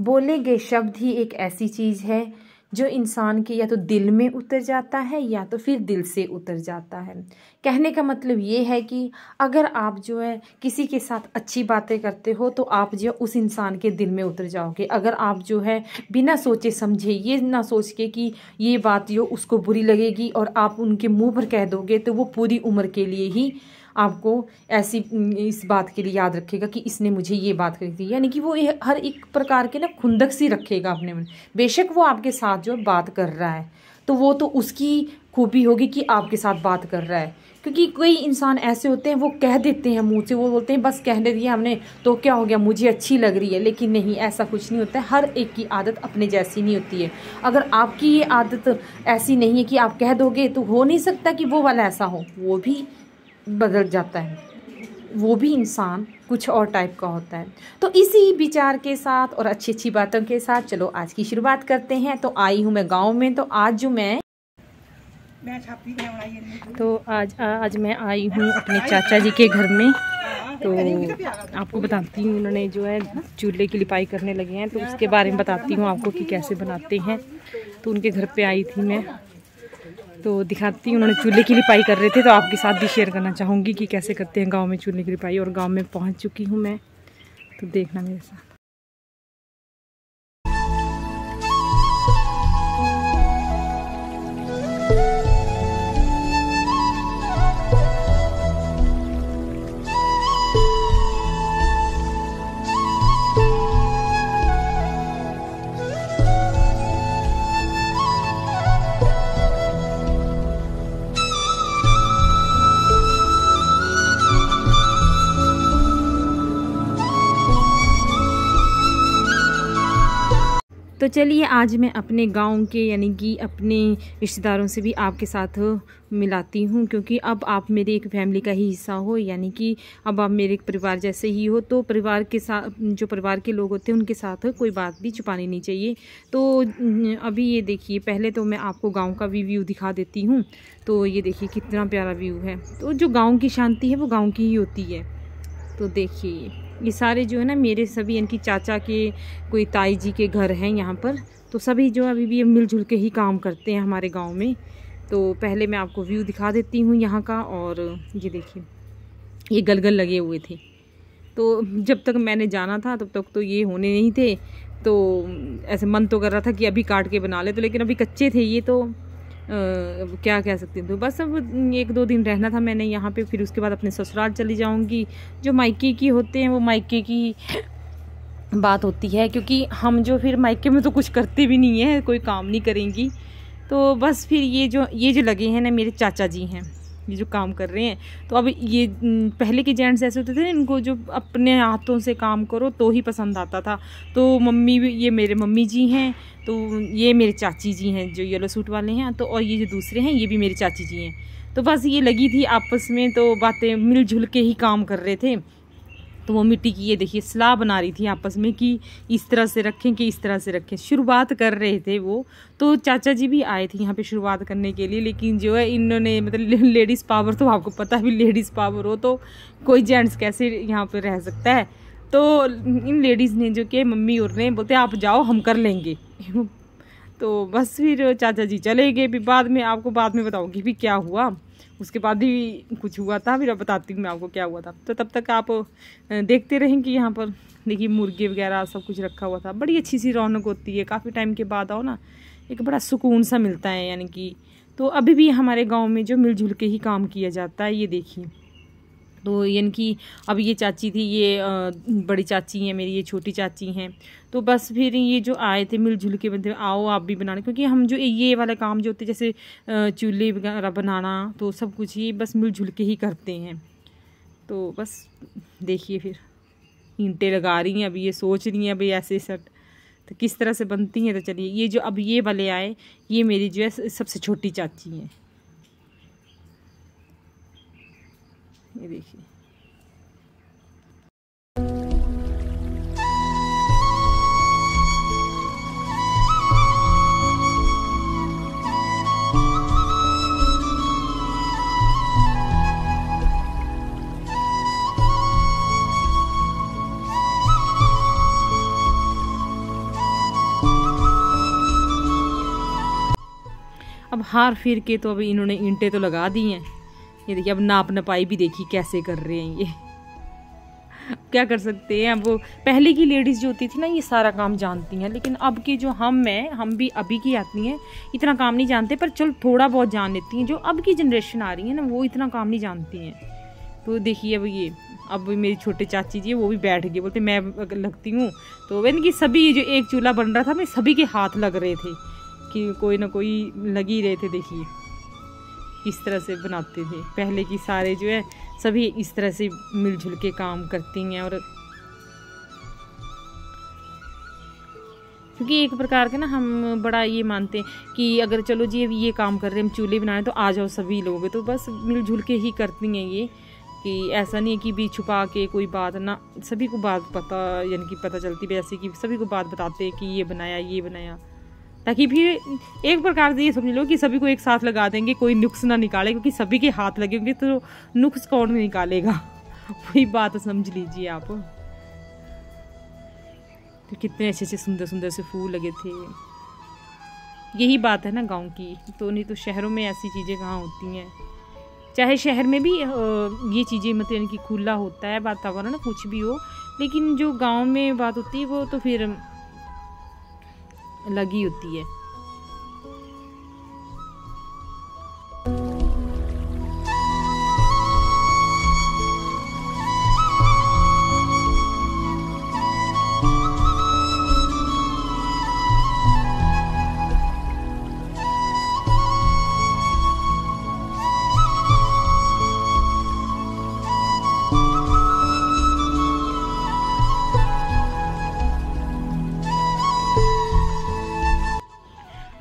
बोले गए शब्द ही एक ऐसी चीज़ है जो इंसान के या तो दिल में उतर जाता है या तो फिर दिल से उतर जाता है। कहने का मतलब ये है कि अगर आप जो है किसी के साथ अच्छी बातें करते हो तो आप जो उस इंसान के दिल में उतर जाओगे। अगर आप जो है बिना सोचे समझे, ये ना सोच के कि ये बात जो उसको बुरी लगेगी और आप उनके मुंह पर कह दोगे, तो वो पूरी उम्र के लिए ही आपको ऐसी इस बात के लिए याद रखेगा कि इसने मुझे ये बात कही थी। यानी कि वो हर एक प्रकार के ना खुंदक सी रखेगा अपने मन। बेशक वो आपके साथ जो बात कर रहा है तो वो तो उसकी खूबी होगी कि आपके साथ बात कर रहा है। क्योंकि कोई इंसान ऐसे होते हैं, वो कह देते हैं मुंह से, वो बोलते हैं बस कहने दिया हमने तो क्या हो गया, मुझे अच्छी लग रही है। लेकिन नहीं, ऐसा कुछ नहीं होता है। हर एक की आदत अपने जैसी नहीं होती है। अगर आपकी ये आदत ऐसी नहीं है कि आप कह दोगे, तो हो नहीं सकता कि वो वाला ऐसा हो। वो भी बदल जाता है, वो भी इंसान कुछ और टाइप का होता है। तो इसी विचार के साथ और अच्छी अच्छी बातों के साथ चलो आज की शुरुआत करते हैं। तो आई हूँ मैं गांव में। तो आज जो मैं मैं आई हूँ अपने चाचा जी के घर में। तो आपको बताती हूँ, उन्होंने जो है चूल्हे की लिपाई करने लगे हैं, तो उसके बारे में बताती हूँ आपको कि कैसे बनाते हैं। तो उनके घर पे आई थी मैं, तो दिखाती हूँ। उन्होंने चूल्हे की लिपाई कर रहे थे, तो आपके साथ भी शेयर करना चाहूँगी कि कैसे करते हैं गांव में चूल्हे की लिपाई। और गांव में पहुँच चुकी हूँ मैं, तो देखना मेरे साथ। तो चलिए आज मैं अपने गांव के यानी कि अपने रिश्तेदारों से भी आपके साथ मिलाती हूं, क्योंकि अब आप मेरी एक फैमिली का ही हिस्सा हो, यानी कि अब आप मेरे एक परिवार जैसे ही हो। तो परिवार के साथ, जो परिवार के लोग होते हैं उनके साथ कोई बात भी छुपानी नहीं चाहिए। तो अभी ये देखिए, पहले तो मैं आपको गाँव का भी व्यू दिखा देती हूँ। तो ये देखिए कितना प्यारा व्यू है। तो जो गाँव की शांति है वो गाँव की ही होती है। तो देखिए ये सारे जो है ना मेरे सभी इनकी चाचा के, कोई ताई जी के घर हैं यहाँ पर। तो सभी जो अभी भी मिलजुल के ही काम करते हैं हमारे गांव में। तो पहले मैं आपको व्यू दिखा देती हूँ यहाँ का। और ये देखिए, ये गलगल लगे हुए थे। तो जब तक मैंने जाना था तब तक तो ये होने नहीं थे। तो ऐसे मन तो कर रहा था कि अभी काट के बना ले, तो लेकिन अभी कच्चे थे ये, तो क्या कह सकते हैं। तो बस अब 1-2 दिन रहना था मैंने यहाँ पे, फिर उसके बाद अपने ससुराल चली जाऊँगी। जो मायके की होते हैं वो मायके की बात होती है, क्योंकि हम जो फिर मायके में तो कुछ करते भी नहीं है, कोई काम नहीं करेंगी। तो बस फिर ये जो लगे हैं ना मेरे चाचा जी हैं, ये जो काम कर रहे हैं। तो अब ये पहले के जेंट्स ऐसे होते थे, इनको जो अपने हाथों से काम करो तो ही पसंद आता था। तो मम्मी भी, ये मेरे मम्मी जी हैं, तो ये मेरे चाची जी हैं जो येलो सूट वाले हैं। तो और ये जो दूसरे हैं ये भी मेरी चाची जी हैं। तो बस ये लगी थी आपस में, तो बातें मिलजुल के ही काम कर रहे थे। तो वो मिट्टी की ये देखिए सलाह बना रही थी आपस में कि इस तरह से रखें कि इस तरह से रखें, शुरुआत कर रहे थे वो। तो चाचा जी भी आए थे यहाँ पे शुरुआत करने के लिए, लेकिन जो है इन्होंने मतलब लेडीज़ पावर, तो आपको पता भी लेडीज़ पावर हो तो कोई जेंट्स कैसे यहाँ पे रह सकता है। तो इन लेडीज़ ने जो कि मम्मी और ने बोलते आप जाओ हम कर लेंगे। तो बस फिर चाचा जी चले गए। फिर बाद में आपको बाद में बताऊँगी भी क्या हुआ। उसके बाद भी कुछ हुआ था, फिर बताती हूँ मैं आपको क्या हुआ था। तो तब तक आप देखते रहेंगे। यहाँ पर देखिए मुर्गे वगैरह सब कुछ रखा हुआ था। बड़ी अच्छी सी रौनक होती है, काफ़ी टाइम के बाद आओ ना, एक बड़ा सुकून सा मिलता है यानी कि। तो अभी भी हमारे गांव में जो मिलजुल के ही काम किया जाता है, ये देखिए। तो यानी कि अब ये चाची थी, ये बड़ी चाची हैं मेरी, ये छोटी चाची हैं। तो बस फिर ये जो आए थे मिलजुल के, बंदे आओ आप भी बनाने, क्योंकि हम जो ये वाला काम जो होते जैसे चूल्हे वगैरह बनाना, तो सब कुछ ही बस मिलजुल के ही करते हैं। तो बस देखिए फिर ईंटें लगा रही हैं, अभी ये सोच रही हैं अभी ऐसे सट तो किस तरह से बनती हैं। तो चलिए ये जो अब ये वाले आए, ये मेरी जो है सबसे छोटी चाची हैं, ये देखिए। अब हार फिर के तो अब इन्होंने ईंटें तो लगा दी हैं। ये देखिए अब नाप नपाई भी देखिए कैसे कर रहे हैं ये। क्या कर सकते हैं। अब वो पहले की लेडीज़ जो होती थी ना ये सारा काम जानती हैं, लेकिन अब की जो हम भी अभी की आती हैं इतना काम नहीं जानते, पर चल थोड़ा बहुत जान लेती हैं। जो अब की जनरेशन आ रही है ना वो इतना काम नहीं जानती हैं। तो देखिए अब मेरी छोटे चाची जी वो भी बैठ गए, बोलते मैं लगती हूँ। तो यानी कि सभी जो एक चूल्हा बन रहा था मैं सभी के हाथ लग रहे थे कि कोई ना कोई लग ही रहे थे। देखिए किस तरह से बनाते थे पहले की सारे जो है सभी इस तरह से मिलजुल के काम करती हैं। और क्योंकि एक प्रकार के ना हम बड़ा ये मानते हैं कि अगर चलो जी ये काम कर रहे हैं हम चूल्हे बनाए तो आ जाओ सभी लोग, तो बस मिलजुल के ही करती हैं ये। कि ऐसा नहीं है कि भी छुपा के कोई बात ना, सभी को बात पता यानी कि पता चलती है, जैसे कि सभी को बात बताते हैं कि ये बनाया, ताकि फिर एक प्रकार से ये समझ लो कि सभी को एक साथ लगा देंगे, कोई नुक्स ना निकाले, क्योंकि सभी के हाथ लगेंगे तो नुक्स कौन निकालेगा। वही बात समझ लीजिए आप। तो कितने अच्छे अच्छे सुंदर सुंदर से फूल लगे थे। यही बात है ना गांव की, तो नहीं तो शहरों में ऐसी चीज़ें कहाँ होती हैं। चाहे शहर में भी ये चीज़ें मतलब यानी कि खुला होता है वातावरण कुछ भी हो, लेकिन जो गांव में बात होती है वो तो फिर लगी होती है।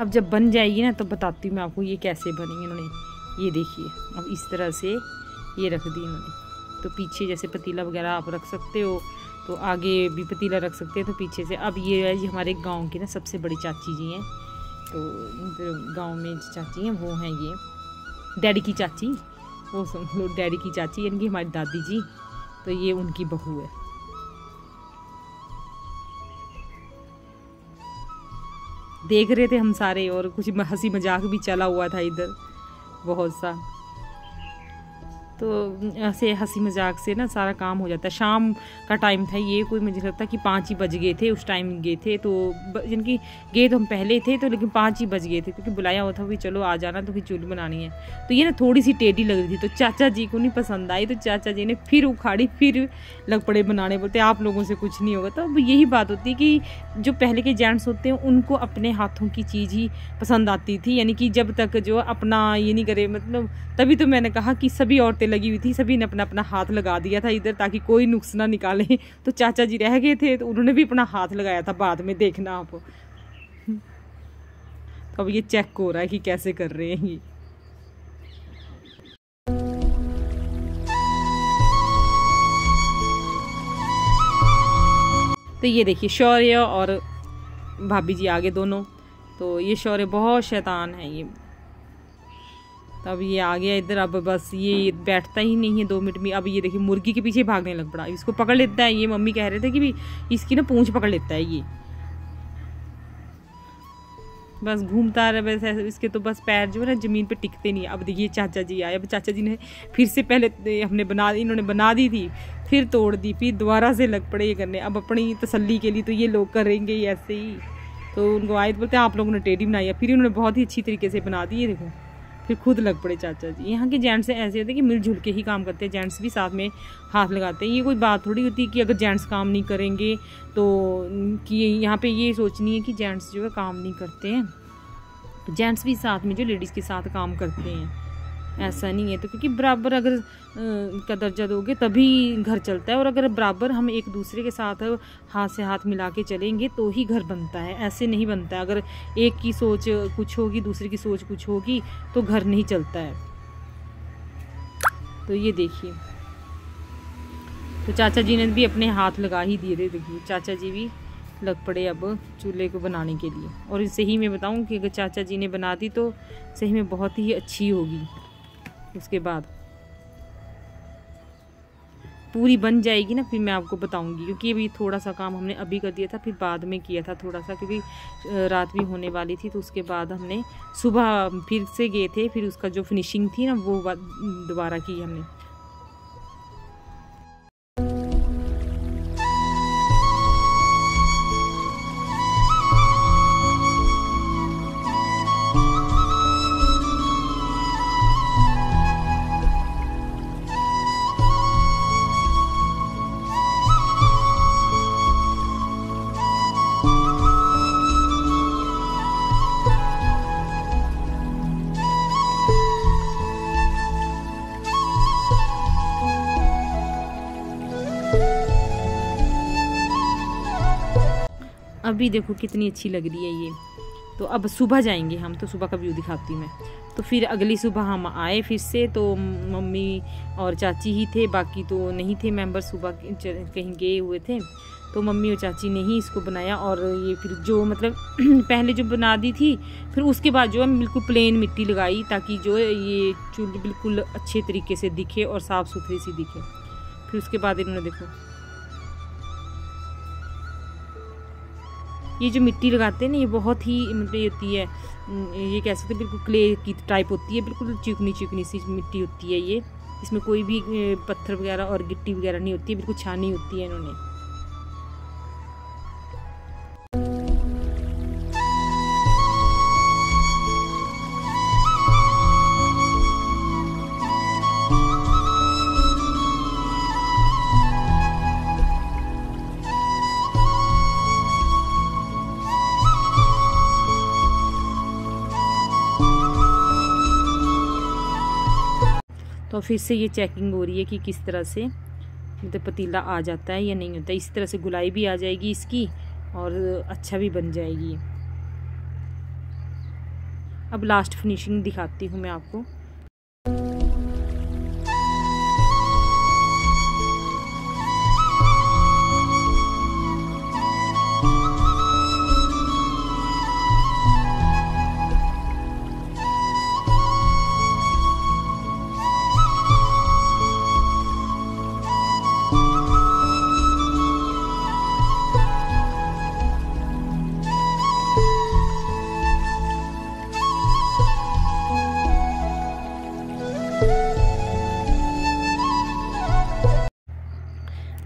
अब जब बन जाएगी ना तो बताती हूँ मैं आपको ये कैसे बनेंगे। इन्होंने ये देखिए अब इस तरह से ये रख दी इन्होंने। तो पीछे जैसे पतीला वगैरह आप रख सकते हो, तो आगे भी पतीला रख सकते हैं, तो पीछे से। अब ये है जी हमारे गांव की ना सबसे बड़ी चाची जी हैं। तो गांव में चाची हैं वो हैं ये डैडी की चाची, वो समझ लो डैडी की चाची यानी कि हमारी दादी जी। तो ये उनकी बहू है। देख रहे थे हम सारे, और कुछ हंसी मजाक भी चला हुआ था इधर बहुत सा। तो ऐसे हंसी मजाक से ना सारा काम हो जाता है। शाम का टाइम था ये, कोई मुझे लगता है कि 5 ही बज गए थे उस टाइम गए थे। तो जिनकी गए तो हम पहले थे, तो लेकिन 5 ही बज गए थे, क्योंकि बुलाया हुआ था कि चलो आ जाना, तो फिर चूल्ही बनानी है। तो ये ना थोड़ी सी टेढ़ी लग रही थी, तो चाचा जी को नहीं पसंद आई, तो चाचा जी ने फिर उखाड़ी, फिर लग पड़े बनाने। बोलते आप लोगों से कुछ नहीं होगा। तो अब यही बात होती है कि जो पहले के जेंट्स होते हैं उनको अपने हाथों की चीज़ ही पसंद आती थी, यानी कि जब तक जो अपना ये नहीं करे, मतलब तभी तो मैंने कहा कि सभी औरतें लगी हुई थी, सभी ने अपना अपना हाथ लगा दिया था इधर, ताकि कोई नुक्स ना निकाले। तो चाचा जी रह गए थे, तो उन्होंने भी अपना हाथ लगाया था बाद में, देखना आप। तो अब ये चेक हो रहा है कि कैसे कर रहे हैं ये। तो ये देखिए शौर्य और भाभी जी आगे दोनों। तो ये शौर्य बहुत शैतान है ये। तब ये आ गया इधर। अब बस ये बैठता ही नहीं है 2 मिनट में। अब ये देखिए मुर्गी के पीछे भागने लग पड़ा, इसको पकड़ लेता है ये। मम्मी कह रहे थे कि भी इसकी ना पूंछ पकड़ लेता है ये, बस घूमता रहे वैसे। इसके तो बस पैर जो है ना ज़मीन पे टिकते नहीं। अब देखिए चाचा जी आए। अब चाचा जी ने फिर से पहले इन्होंने बना दी थी, फिर तोड़ दी, फिर दोबारा से लग पड़े ये करने। अब अपनी तसल्ली के लिए तो ये लोग करेंगे ही ऐसे ही। तो उनको आए तो बोलते आप लोगों ने टेढ़ी बनाई है, फिर इन्होंने बहुत ही अच्छी तरीके से बना दी। ये देखो फिर खुद लग पड़े चाचा जी। यहाँ के जेंट्स ऐसे होते हैं कि मिलजुल के ही काम करते हैं, जेंट्स भी साथ में हाथ लगाते हैं। ये कोई बात थोड़ी होती है कि अगर जेंट्स काम नहीं करेंगे तो कि यहाँ पे ये सोचनी है कि जेंट्स जो है काम नहीं करते हैं। जेंट्स भी साथ में जो लेडीज़ के साथ काम करते हैं, ऐसा नहीं है। तो क्योंकि बराबर अगर का दर्जा दोगे तभी घर चलता है, और अगर बराबर हम एक दूसरे के साथ हाथ से हाथ मिला के चलेंगे तो ही घर बनता है। ऐसे नहीं बनता है। अगर एक की सोच कुछ होगी दूसरे की सोच कुछ होगी तो घर नहीं चलता है। तो ये देखिए तो चाचा जी ने भी अपने हाथ लगा ही दिए थे। देखिए चाचा जी भी लग पड़े अब चूल्हे को बनाने के लिए। और सही में बताऊं कि अगर चाचा जी ने बना दी तो सही में बहुत ही अच्छी होगी। उसके बाद पूरी बन जाएगी ना फिर मैं आपको बताऊंगी, क्योंकि अभी थोड़ा सा काम हमने अभी कर दिया था, फिर बाद में किया था थोड़ा सा, क्योंकि रात भी होने वाली थी। तो उसके बाद हमने सुबह फिर से गए थे, फिर उसका जो फिनिशिंग थी ना वो दोबारा की हमने। अभी देखो कितनी अच्छी लग रही है ये। तो अब सुबह जाएंगे हम, तो सुबह का व्यू दिखाती हूँ मैं। तो फिर अगली सुबह हम आए फिर से, तो मम्मी और चाची ही थे, बाकी तो नहीं थे मेंबर, सुबह कहीं गए हुए थे। तो मम्मी और चाची ने ही इसको बनाया। और ये फिर जो मतलब पहले जो बना दी थी, फिर उसके बाद जो है बिल्कुल प्लेन मिट्टी लगाई, ताकि जो ये चूल्ही बिल्कुल अच्छे तरीके से दिखे और साफ़ सुथरी सी दिखे। फिर उसके बाद इन्होंने देखो ये जो मिट्टी लगाते हैं ना, ये बहुत ही मतलब ये होती है, ये कह सकते हैं बिल्कुल क्ले की टाइप होती है, बिल्कुल चिकनी चिकनी सी मिट्टी होती है ये। इसमें कोई भी पत्थर वगैरह और गिट्टी वगैरह नहीं होती है, बिल्कुल छानी होती है इन्होंने। तो फिर से ये चेकिंग हो रही है कि किस तरह से मतलब पतीला आ जाता है या नहीं होता है। इस तरह से गुलाई भी आ जाएगी इसकी और अच्छा भी बन जाएगी। अब लास्ट फिनिशिंग दिखाती हूँ मैं आपको।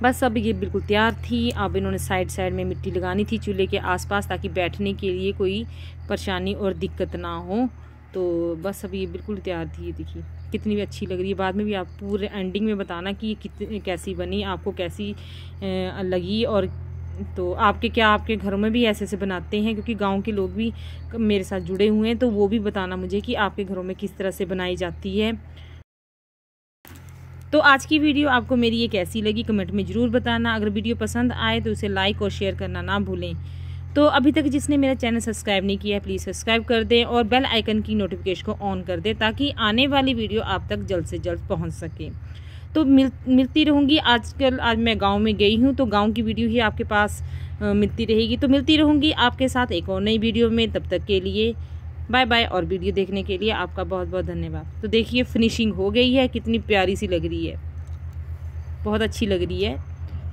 बस अब ये बिल्कुल तैयार थी। अब इन्होंने साइड साइड में मिट्टी लगानी थी चूल्हे के आसपास, ताकि बैठने के लिए कोई परेशानी और दिक्कत ना हो। तो बस अब ये बिल्कुल तैयार थी। ये देखिए कितनी भी अच्छी लग रही है। बाद में भी आप पूरे एंडिंग में बताना कि ये कितनी कैसी बनी, आपको कैसी लगी। और तो आपके घरों में भी ऐसे बनाते हैं, क्योंकि गांव के लोग भी मेरे साथ जुड़े हुए हैं, तो वो भी बताना मुझे कि आपके घरों में किस तरह से बनाई जाती है। तो आज की वीडियो आपको मेरी ये कैसी लगी कमेंट में ज़रूर बताना। अगर वीडियो पसंद आए तो उसे लाइक और शेयर करना ना भूलें। तो अभी तक जिसने मेरा चैनल सब्सक्राइब नहीं किया है प्लीज़ सब्सक्राइब कर दें और बेल आइकन की नोटिफिकेशन को ऑन कर दें, ताकि आने वाली वीडियो आप तक जल्द से जल्द पहुंच सके। तो मिलती रहूँगी। आज मैं गाँव में गई हूँ, तो गाँव की वीडियो ही आपके पास मिलती रहेगी। तो मिलती रहूँगी आपके साथ एक और नई वीडियो में। तब तक के लिए बाय बाय। और वीडियो देखने के लिए आपका बहुत बहुत धन्यवाद। तो देखिए फिनिशिंग हो गई है, कितनी प्यारी सी लग रही है, बहुत अच्छी लग रही है।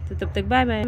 तो तब तक बाय बाय।